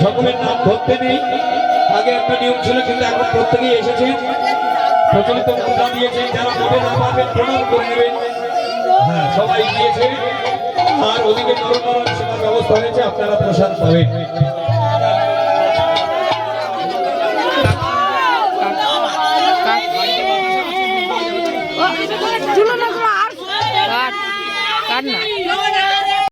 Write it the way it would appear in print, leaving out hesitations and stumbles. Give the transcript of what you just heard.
সকলের নাম ধরতে নেই, আগে একটা নিয়ম ছিল কিন্তু এখন প্রত্যেকেই এসেছে, প্রচলিত মুদ্রা দিয়েছেন, যারা পড়ে না পারবেন প্রণাম করে নেবেন। হ্যাঁ, সবাই দিয়েছে। আর ওদিকে নরনারায়ণ সেবার ব্যবস্থা হয়েছে, আপনারা প্রসাদ পাবেন। কাট না